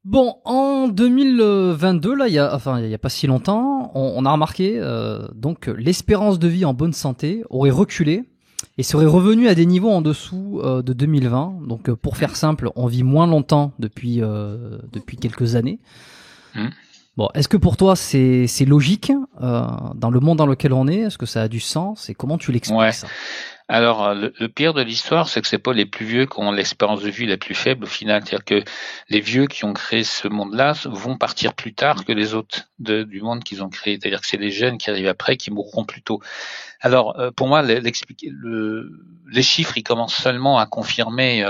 Bon, en 2022, là, il y a pas si longtemps, on a remarqué donc que l'espérance de vie en bonne santé aurait reculé et serait revenue à des niveaux en dessous de 2020. Donc, pour faire simple, on vit moins longtemps depuis quelques années. Hmm. Bon, est-ce que pour toi c'est logique dans le monde dans lequel on est? Est-ce que ça a du sens et comment tu l'expliques Ouais. ça? Alors, le pire de l'histoire, c'est que c'est pas les plus vieux qui ont l'espérance de vie la plus faible au final. C'est-à-dire que les vieux qui ont créé ce monde-là vont partir plus tard que les autres du monde qu'ils ont créé. C'est-à-dire que c'est les jeunes qui arrivent après qui mourront plus tôt. Alors, pour moi, les chiffres, ils commencent seulement à confirmer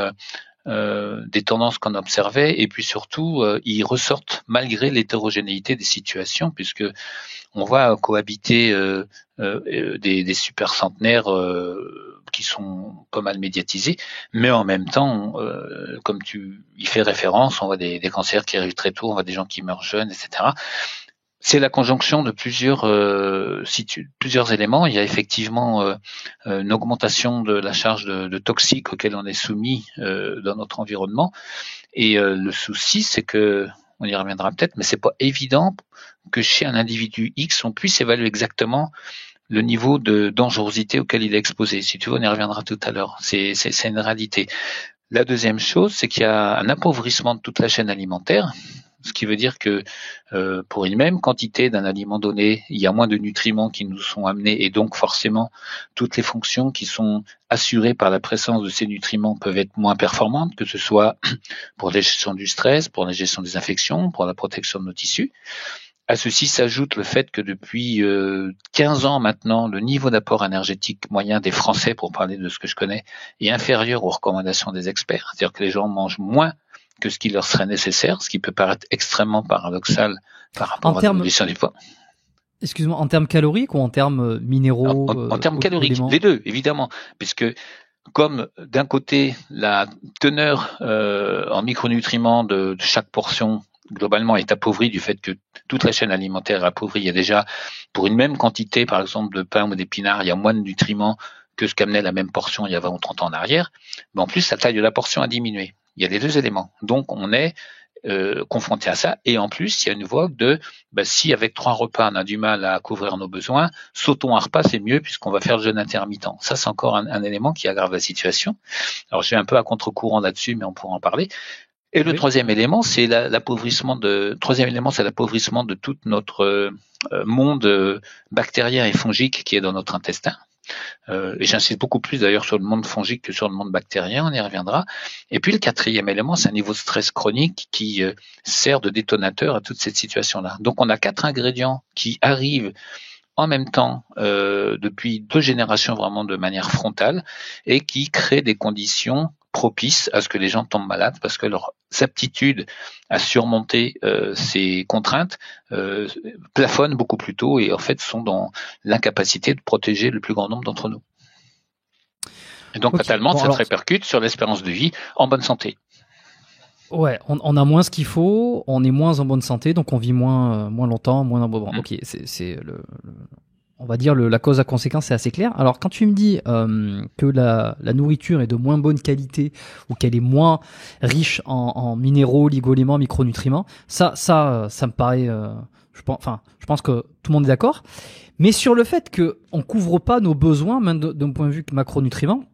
des tendances qu'on observait, et puis surtout, ils ressortent malgré l'hétérogénéité des situations, puisque on voit cohabiter des super centenaires qui sont pas mal médiatisés, mais en même temps, comme tu y fais référence, on voit des cancers qui arrivent très tôt, on voit des gens qui meurent jeunes, etc. C'est la conjonction de plusieurs éléments. Il y a effectivement une augmentation de la charge de toxiques auxquels on est soumis dans notre environnement. Et le souci, c'est que, on y reviendra peut-être, mais c'est pas évident que chez un individu X, on puisse évaluer exactement le niveau de dangerosité auquel il est exposé. Si tu veux, on y reviendra tout à l'heure. C'est une réalité. La deuxième chose, c'est qu'il y a un appauvrissement de toute la chaîne alimentaire, ce qui veut dire que pour une même quantité d'un aliment donné, il y a moins de nutriments qui nous sont amenés, et donc forcément toutes les fonctions qui sont assurées par la présence de ces nutriments peuvent être moins performantes, que ce soit pour la gestion du stress, pour la gestion des infections, pour la protection de nos tissus. À ceci s'ajoute le fait que depuis 15 ans maintenant, le niveau d'apport énergétique moyen des Français, pour parler de ce que je connais, est inférieur aux recommandations des experts. C'est-à-dire que les gens mangent moins que ce qui leur serait nécessaire, ce qui peut paraître extrêmement paradoxal par En rapport à termes, l'évolution du poids. excuse-moi, en termes caloriques ou en termes minéraux, En termes caloriques, éléments? les deux, évidemment, puisque comme d'un côté, la teneur en micronutriments de chaque portion globalement est appauvrie du fait que toute la chaîne alimentaire est appauvrie. Il y a déjà, pour une même quantité, par exemple, de pain ou d'épinards, il y a moins de nutriments que ce qu'amenait la même portion il y a 20 ou 30 ans en arrière. Mais en plus, la taille de la portion a diminué. Il y a les deux éléments. Donc, on est confronté à ça. Et en plus, il y a une vogue de si avec 3 repas, on a du mal à couvrir nos besoins, sautons un repas, c'est mieux puisqu'on va faire le jeûne intermittent. Ça, c'est encore un élément qui aggrave la situation. Alors, je vais un peu à contre-courant là-dessus, mais on pourra en parler. Et le Oui. troisième élément, c'est l'appauvrissement de tout notre monde bactérien et fongique qui est dans notre intestin. Et j'insiste beaucoup plus d'ailleurs sur le monde fongique que sur le monde bactérien, on y reviendra. Et puis le quatrième élément, c'est un niveau de stress chronique qui sert de détonateur à toute cette situation-là. Donc on a 4 ingrédients qui arrivent en même temps depuis 2 générations vraiment de manière frontale, et qui créent des conditions propices à ce que les gens tombent malades, parce que leurs aptitudes à surmonter ces contraintes plafonnent beaucoup plus tôt, et en fait sont dans l'incapacité de protéger le plus grand nombre d'entre nous. Et donc Ok. fatalement, Bon ça se alors, répercute sur l'espérance de vie en bonne santé. ouais, on a moins ce qu'il faut, on est moins en bonne santé, donc on vit moins longtemps, moins bon. Ok, c'est on va dire la cause à conséquence, c'est assez clair. Alors quand tu me dis que la nourriture est de moins bonne qualité ou qu'elle est moins riche en minéraux, oligo-éléments, micronutriments, ça me paraît, je pense que tout le monde est d'accord. Mais sur le fait que on couvre pas nos besoins, même d'un point de vue macronutriments,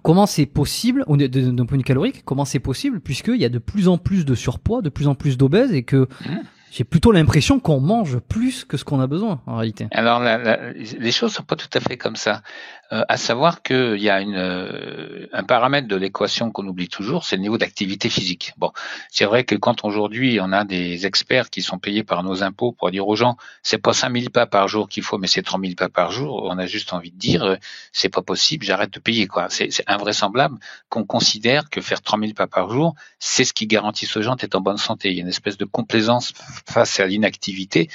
comment c'est possible, ou d'un point de vue calorique, comment c'est possible, puisqu'il y a de plus en plus de surpoids, de plus en plus d'obèses, et que j'ai plutôt l'impression qu'on mange plus que ce qu'on a besoin, en réalité. Alors, les choses sont pas tout à fait comme ça. À savoir qu'il y a un paramètre de l'équation qu'on oublie toujours, c'est le niveau d'activité physique. Bon, c'est vrai que quand aujourd'hui on a des experts qui sont payés par nos impôts pour dire aux gens, c'est pas 5000 pas par jour qu'il faut, mais c'est 3000 pas par jour, on a juste envie de dire, c'est pas possible, j'arrête de payer, quoi. C'est invraisemblable qu'on considère que faire 3000 pas par jour, c'est ce qui garantit aux gens d'être en bonne santé. Il y a une espèce de complaisance face à l'inactivité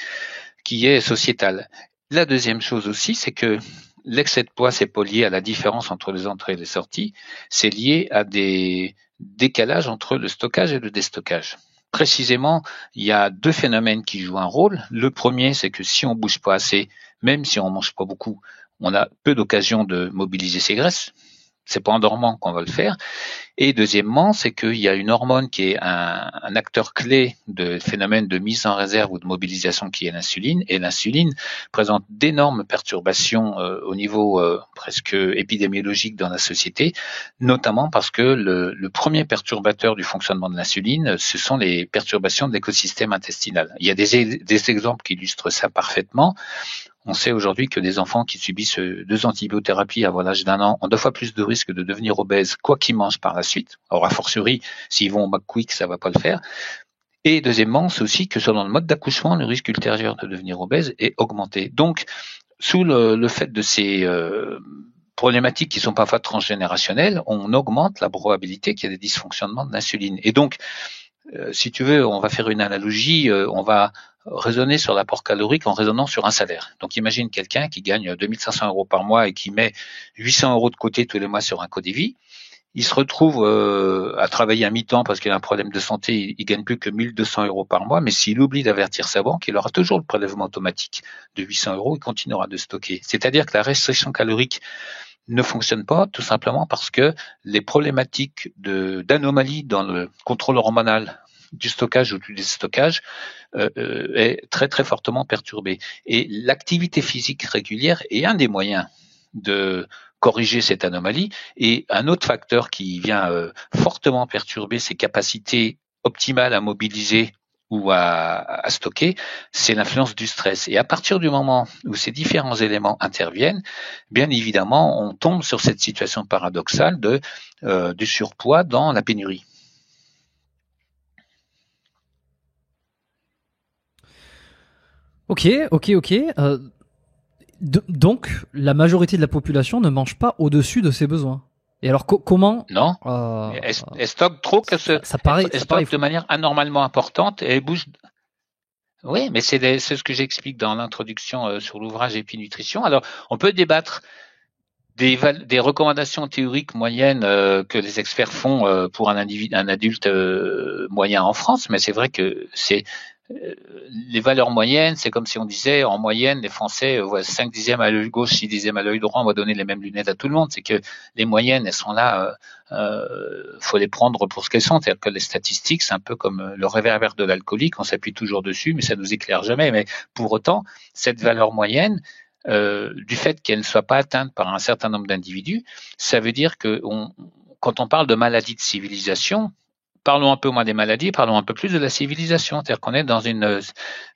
qui est sociétale. La deuxième chose aussi, c'est que l'excès de poids, c'est pas lié à la différence entre les entrées et les sorties, c'est lié à des décalages entre le stockage et le déstockage. Précisément, il y a 2 phénomènes qui jouent un rôle. Le premier, c'est que si on bouge pas assez, même si on mange pas beaucoup, on a peu d'occasion de mobiliser ses graisses. C'est pas en dormant qu'on va le faire. Et deuxièmement, c'est qu'il y a une hormone qui est un acteur clé de phénomène de mise en réserve ou de mobilisation qui est l'insuline. Et l'insuline présente d'énormes perturbations au niveau presque épidémiologique dans la société, notamment parce que le premier perturbateur du fonctionnement de l'insuline, ce sont les perturbations de l'écosystème intestinal. Il y a des exemples qui illustrent ça parfaitement. On sait aujourd'hui que des enfants qui subissent 2 antibiothérapies avant l'âge d'1 an ont 2 fois plus de risques de devenir obèses, quoi qu'ils mangent par la suite. Or, a fortiori, s'ils vont au McQuick, ça va pas le faire. Et deuxièmement, c'est aussi que selon le mode d'accouchement, le risque ultérieur de devenir obèse est augmenté. Donc, sous le fait de ces problématiques qui sont parfois transgénérationnelles, on augmente la probabilité qu'il y ait des dysfonctionnements de l'insuline. Et donc, si tu veux, on va faire une analogie, on va raisonner sur l'apport calorique en raisonnant sur un salaire. Donc imagine quelqu'un qui gagne 2500 € par mois et qui met 800 € de côté tous les mois sur un Codivie. Il se retrouve à travailler à mi-temps parce qu'il a un problème de santé, il gagne plus que 1200 € par mois, mais s'il oublie d'avertir sa banque, il aura toujours le prélèvement automatique de 800 €, il continuera de stocker. C'est-à-dire que la restriction calorique ne fonctionne pas, tout simplement parce que les problématiques d'anomalies dans le contrôle hormonal du stockage ou du déstockage est très très fortement perturbée. Et l'activité physique régulière est un des moyens de corriger cette anomalie. Et un autre facteur qui vient fortement perturber ces capacités optimales à mobiliser ou à stocker, c'est l'influence du stress. Et à partir du moment où ces différents éléments interviennent, bien évidemment, on tombe sur cette situation paradoxale du surpoids dans la pénurie. Ok. Donc, la majorité de la population ne mange pas au-dessus de ses besoins. Et alors, comment Non, elle stocke trop, ça paraît de manière anormalement importante et elle bouge. Oui, mais c'est ce que j'explique dans l'introduction sur l'ouvrage Épinutrition. Alors, on peut débattre des recommandations théoriques moyennes que les experts font pour un adulte moyen en France, mais c'est vrai que les valeurs moyennes, c'est comme si on disait en moyenne les Français voient 5 dixièmes à l'œil gauche, 6 dixièmes à l'œil droit, on va donner les mêmes lunettes à tout le monde. C'est que les moyennes, elles sont là, faut les prendre pour ce qu'elles sont. C'est-à-dire que les statistiques, c'est un peu comme le réverbère de l'alcoolique, on s'appuie toujours dessus, mais ça nous éclaire jamais. Mais pour autant, cette valeur moyenne, du fait qu'elle ne soit pas atteinte par un certain nombre d'individus, ça veut dire que quand on parle de maladie de civilisation, parlons un peu moins des maladies, parlons un peu plus de la civilisation. C'est-à-dire qu'on est dans une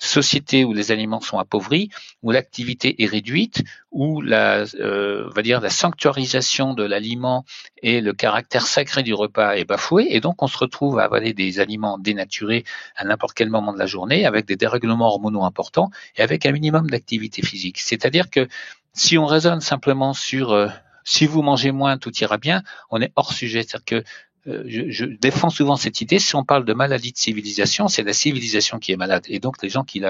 société où les aliments sont appauvris, où l'activité est réduite, où on va dire la sanctuarisation de l'aliment et le caractère sacré du repas est bafoué. Et donc, on se retrouve à avaler des aliments dénaturés à n'importe quel moment de la journée, avec des dérèglements hormonaux importants et avec un minimum d'activité physique. C'est-à-dire que si on raisonne simplement sur si vous mangez moins, tout ira bien, on est hors sujet. C'est-à-dire que je défends souvent cette idée, si on parle de maladie de civilisation, c'est la civilisation qui est malade. Et donc, les gens qui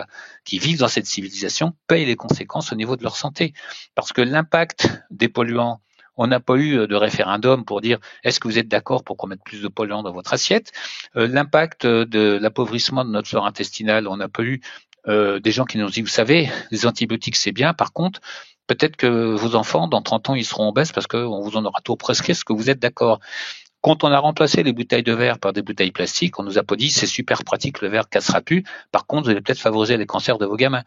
vivent dans cette civilisation payent les conséquences au niveau de leur santé. Parce que l'impact des polluants, on n'a pas eu de référendum pour dire est-ce que vous êtes d'accord pour qu'on mette plus de polluants dans votre assiette. L'impact de l'appauvrissement de notre flore intestinale, on n'a pas eu des gens qui nous ont dit, vous savez, les antibiotiques c'est bien, par contre, peut-être que vos enfants, dans 30 ans, ils seront obèses parce qu'on vous en aura tout prescrit. Est-ce que vous êtes d'accord? Quand on a remplacé les bouteilles de verre par des bouteilles plastiques, on nous a pas dit c'est super pratique, le verre cassera plus. Par contre, vous allez peut-être favoriser les cancers de vos gamins.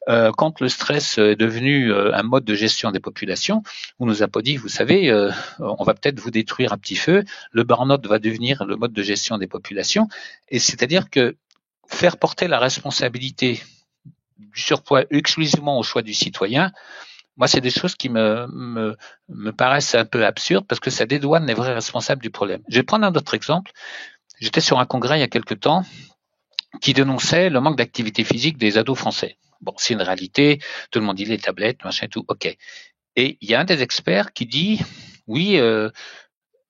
Quand le stress est devenu un mode de gestion des populations, on nous a pas dit, vous savez, on va peut-être vous détruire à petit feu. Le burn-out va devenir le mode de gestion des populations. Et c'est-à-dire que faire porter la responsabilité du surpoids exclusivement au choix du citoyen, moi, c'est des choses qui me paraissent un peu absurdes parce que ça dédouane les vrais responsables du problème. Je vais prendre un autre exemple. J'étais sur un congrès il y a quelque temps qui dénonçait le manque d'activité physique des ados français. Bon, c'est une réalité. Tout le monde dit les tablettes, machin et tout. OK. Et il y a un des experts qui dit, oui,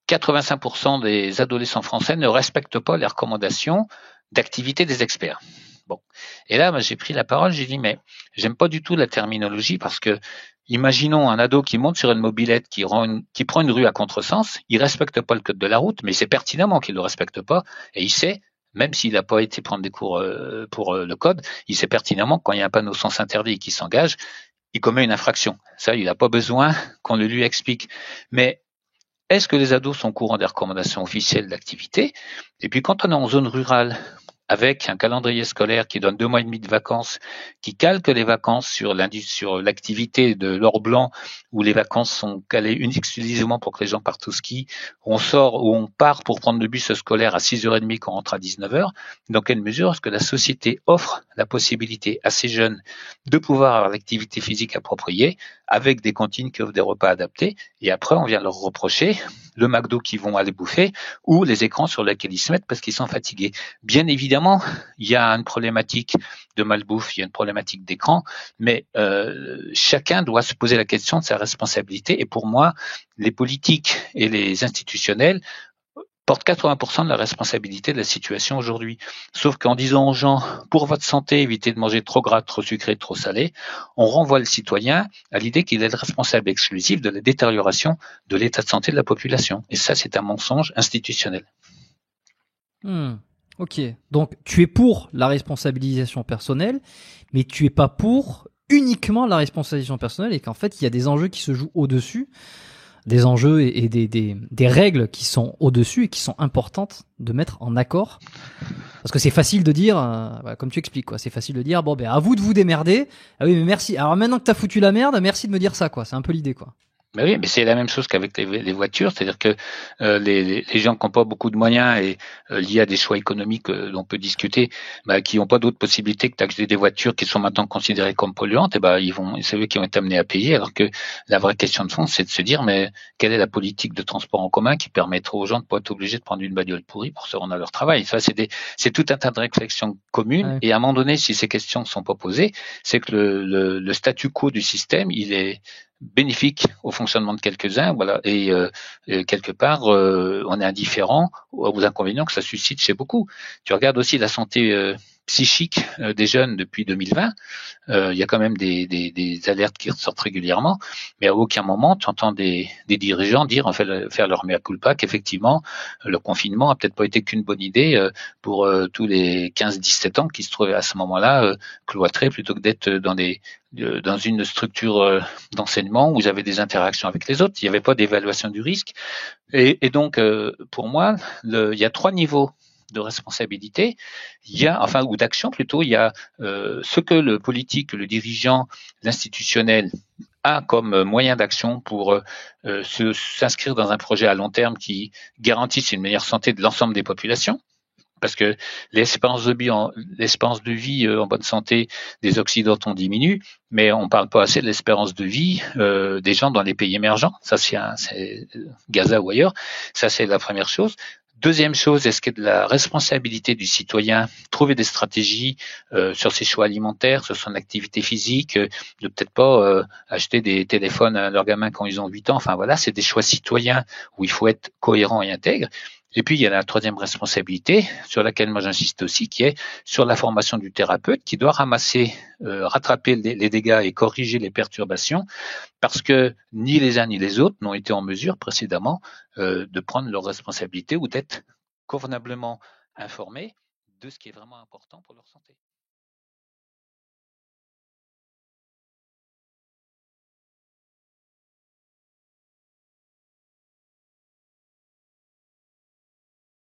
85% des adolescents français ne respectent pas les recommandations d'activité des experts. Bon. Et là, moi, j'ai pris la parole, j'ai dit, mais j'aime pas du tout la terminologie parce que imaginons un ado qui monte sur une mobilette, qui prend une rue à contresens, il respecte pas le code de la route, mais c'est pertinemment qu'il le respecte pas, et il sait, même s'il n'a pas été prendre des cours pour le code, il sait pertinemment que quand il y a un panneau sens interdit et qu'il s'engage, il commet une infraction. Ça, il n'a pas besoin qu'on le lui explique. Mais est-ce que les ados sont au courant des recommandations officielles d'activité? Et puis quand on est en zone rurale, avec un calendrier scolaire qui donne 2 mois et demi de vacances, qui calque les vacances sur l'activité de l'or blanc, où les vacances sont calées exclusivement pour que les gens partent au ski, on sort ou on part pour prendre le bus scolaire à 6h30 quand on rentre à 19h. Dans quelle mesure est-ce que la société offre la possibilité à ces jeunes de pouvoir avoir l'activité physique appropriée, avec des cantines qui offrent des repas adaptés, et après on vient leur reprocher le McDo qu'ils vont aller bouffer ou les écrans sur lesquels ils se mettent parce qu'ils sont fatigués. Bien évidemment, il y a une problématique de malbouffe, il y a une problématique d'écran, mais chacun doit se poser la question de sa responsabilité. Et pour moi, les politiques et les institutionnels portent 80% de la responsabilité de la situation aujourd'hui. Sauf qu'en disant aux gens, pour votre santé, évitez de manger trop gras, trop sucré, trop salé, on renvoie le citoyen à l'idée qu'il est le responsable exclusif de la détérioration de l'état de santé de la population. Et ça, c'est un mensonge institutionnel. Ok, donc tu es pour la responsabilisation personnelle, mais tu es pas pour uniquement la responsabilisation personnelle, et qu'en fait il y a des enjeux qui se jouent au-dessus, des enjeux et des règles qui sont au-dessus et qui sont importantes de mettre en accord. Parce que c'est facile de dire, comme tu expliques, quoi, c'est facile de dire, bon ben à vous de vous démerder. Ah oui, mais merci. Alors maintenant que t'as foutu la merde, merci de me dire ça, quoi. C'est un peu l'idée, quoi. Mais oui, mais c'est la même chose qu'avec les voitures, c'est-à-dire que les gens qui n'ont pas beaucoup de moyens et liés à des choix économiques dont on peut discuter, qui n'ont pas d'autre possibilité que d'acheter des voitures qui sont maintenant considérées comme polluantes, et c'est eux qui vont être amenés à payer. Alors que la vraie question de fond, c'est de se dire, mais quelle est la politique de transport en commun qui permettra aux gens de ne pas être obligés de prendre une bagnole pourrie pour se rendre à leur travail? Ça, c'est tout un tas de réflexions communes. Ouais. Et à un moment donné, si ces questions ne sont pas posées, c'est que le statu quo du système, il est bénéfique au fonctionnement de quelques-uns, voilà, et quelque part, on est indifférent aux inconvénients que ça suscite chez beaucoup. Tu regardes aussi la santé psychique des jeunes depuis 2020, il y a quand même des alertes qui ressortent régulièrement, mais à aucun moment tu entends des dirigeants dire, en fait, faire leur mea culpa, qu'effectivement le confinement a peut-être pas été qu'une bonne idée pour tous les 15-17 ans qui se trouvaient à ce moment-là cloîtrés, plutôt que d'être dans une structure d'enseignement où vous avez des interactions avec les autres. Il n'y avait pas d'évaluation du risque. Et donc, pour moi, il y a 3 niveaux de responsabilité. Ou d'action plutôt. Il y a ce que le politique, le dirigeant, l'institutionnel a comme moyen d'action pour s'inscrire dans un projet à long terme qui garantisse une meilleure santé de l'ensemble des populations. Parce que l'espérance de vie en bonne santé des Occidentaux diminue, mais on ne parle pas assez de l'espérance de vie des gens dans les pays émergents. Ça, c'est Gaza ou ailleurs. Ça, c'est la première chose. Deuxième chose, est-ce qu'il y a de la responsabilité du citoyen, trouver des stratégies sur ses choix alimentaires, sur son activité physique, de peut-être pas acheter des téléphones à leurs gamins quand ils ont 8 ans. Enfin voilà, c'est des choix citoyens où il faut être cohérent et intègre. Et puis, il y a la troisième responsabilité, sur laquelle moi j'insiste aussi, qui est sur la formation du thérapeute, qui doit rattraper les dégâts et corriger les perturbations, parce que ni les uns ni les autres n'ont été en mesure précédemment de prendre leurs responsabilités ou d'être convenablement informés de ce qui est vraiment important pour leur santé.